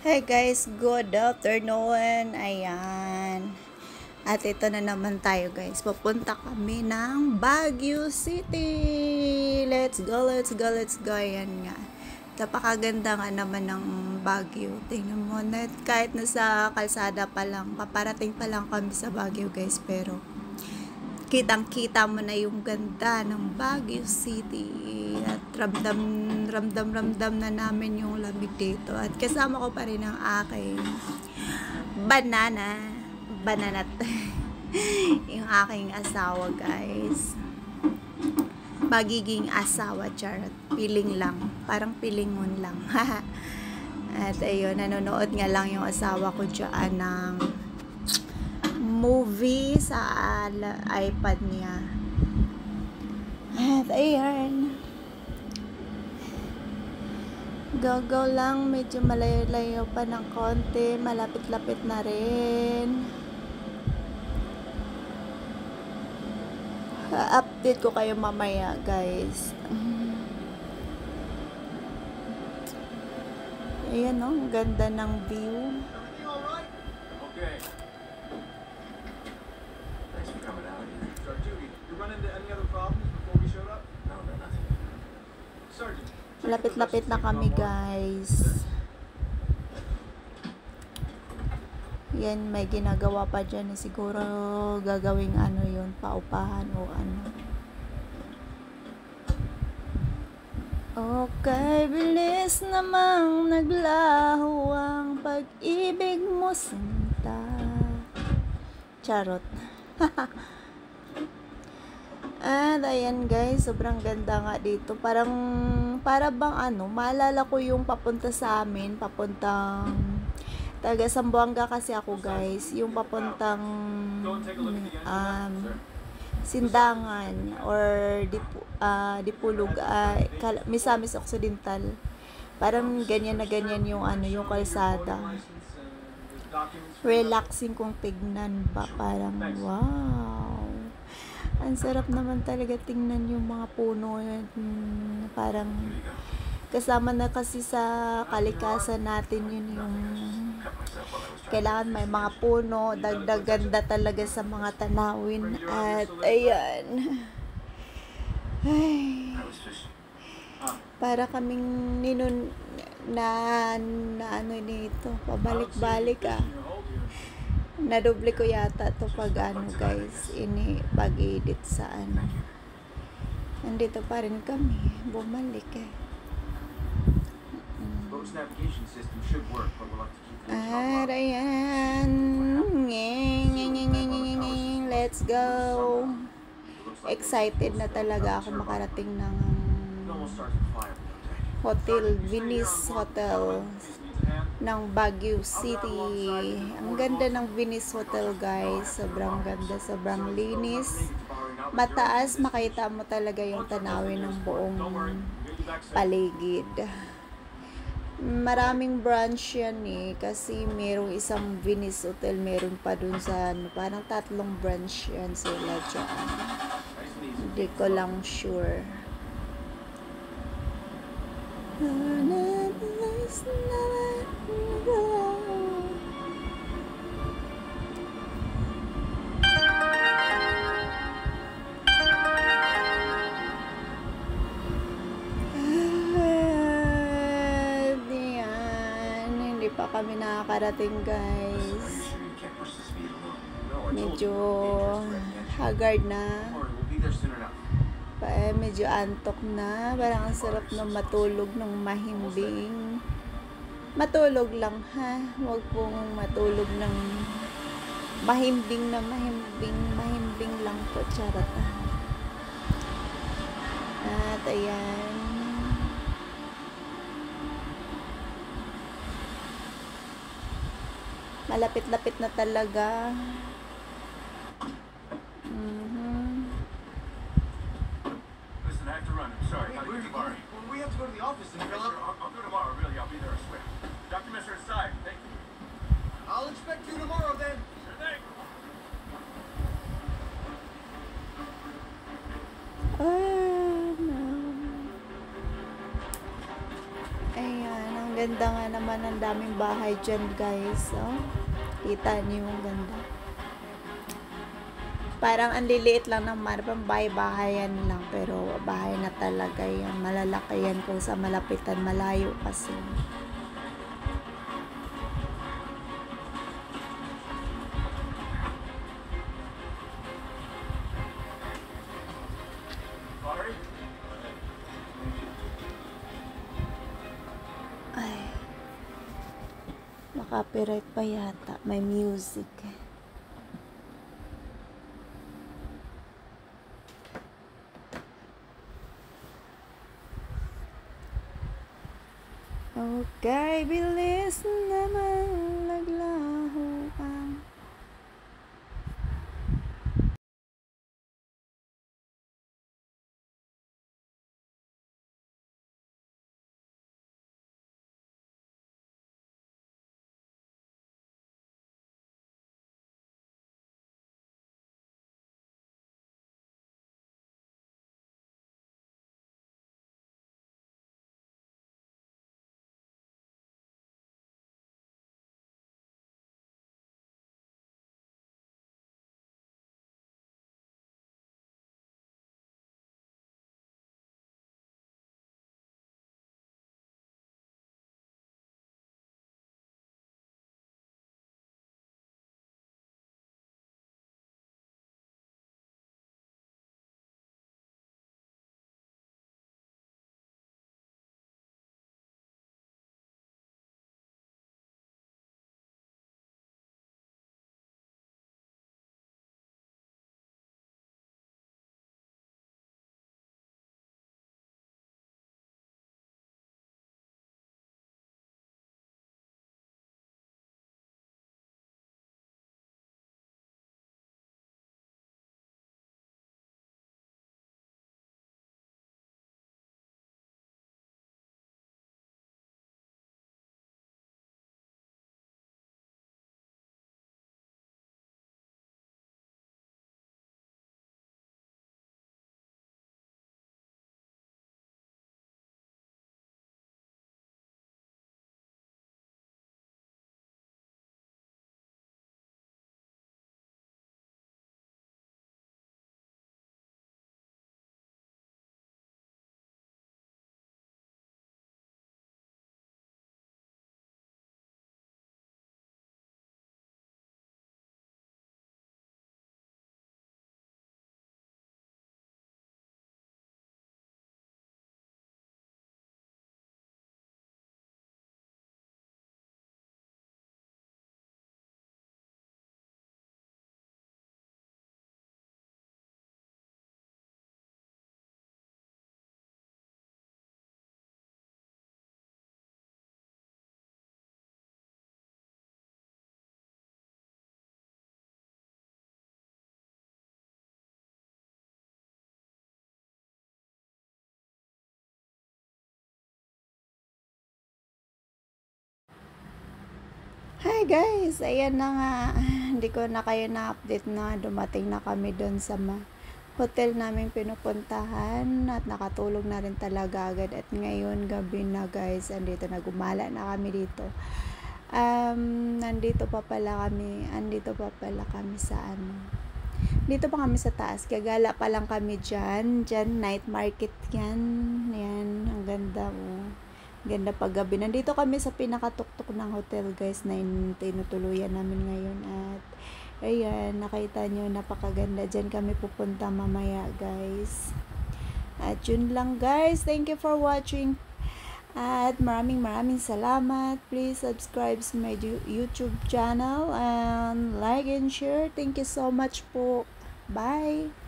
Hey guys, good afternoon. Ayan. At ito na naman tayo guys. Pupunta kami ng Baguio City. Let's go, let's go, let's go. Ayan nga. Napakaganda nga naman ng Baguio. Tingnan mo na kahit nasa kalsada pa lang, paparating pa lang kami sa Baguio guys. Pero kitang-kita mo na yung ganda ng Baguio City. At ramdam na namin yung lamig dito. At kasama ko pa rin ang aking banana yung aking asawa guys. Magiging asawa, charot. Piling lang. Parang pilingon lang. At ayun, nanonood nga lang yung asawa ko dyan ng movie sa iPad niya. At ayun, go lang, medyo malayo-layo pa ng konti, malapit-lapit na rin. Update ko kayo mamaya guys. Ayan o, ganda ng view. Okay. Thanks for coming out here. Sergeant, you run into any other problems before we showed up? No, nothing. Sergeant. Lapit-lapit na kami guys. Yan, may ginagawa pa dyan. Siguro gagawing ano yun, paupahan o ano. Okay, bilis namang naglaho ang pag-ibig mo, sinta. Charot. At ayan guys, sobrang ganda nga dito. Para bang ano, maalala ko yung papunta sa amin, papuntang taga Zamboanga kasi ako guys, yung papuntang Sindangan or Dipulog, Misamis Occidental. Parang ganyan na ganyan yung ano, yung kalsada. Relaxing kung tignan ba, parang wow. Ang sarap naman talaga tingnan yung mga puno. Parang kasama na kasi sa kalikasan natin yun, yung kailangan may mga puno, dagdag ganda talaga sa mga tanawin. At ayan, ay, para kaming na ano nito, pabalik-balik nadoble ko yata to pag ano guys, pag-edit sa ano. Nandito pa rin kami, bumalik ayan, let's go. Excited na talaga ako makarating ng Hotel Venice Hotel ng Baguio City. Ang ganda ng Venice Hotel guys, sobrang ganda, sobrang linis, mataas, makita mo talaga yung tanawin ng buong paligid. Maraming branch yan kasi merong isang Venice Hotel, meron pa dun sa ano, parang 3 branch yan sila dyan. Hindi ko lang sure. Hindi pa kami nakakarating guys. Medyo haggard na. Medyo antok na. Parang ang sarap na matulog ng mahimbing. Matulog lang ha. Huwag pong matulog ng mahimbing lang po. Charot. At ayan. Malapit-lapit na talaga. I have to run. I'm sorry. We have to go to the office and fill up. I'll go tomorrow. Really, I'll be there. I swear. Documents are inside. Thank you. I'll expect you tomorrow then. Sure thing. No. Ayan, ang ganda nga naman, ang daming bahay dyan guys. Oh, kita niyo yung ganda. Parang ang liliit lang naman, parang bahay-bahayan lang, pero bahay na talaga yan. Malalaki yan kung sa malapitan, malayo kasi. Ay, copyright pa yata, may music. Okay, bilis naman naglaho ang Hi guys! Ayan na nga. Hindi ko na kayo na-update na dumating na kami doon sa hotel naming pinupuntahan at nakatulog na rin talaga agad. At ngayon gabi na guys, andito na, gumala na kami dito. Andito pa pala kami sa ano. Dito pa kami sa taas. Gagala pa lang kami dyan. Dyan, night market yan. Yan, ang ganda oh. Ganda paggabi. Nandito kami sa pinakatuktok ng hotel guys na tinutuluyan namin ngayon. At ayan, nakita nyo, napakaganda. Dyan kami pupunta mamaya guys. At yun lang guys. Thank you for watching. At maraming salamat. Please subscribe to my YouTube channel and like and share. Thank you so much po. Bye!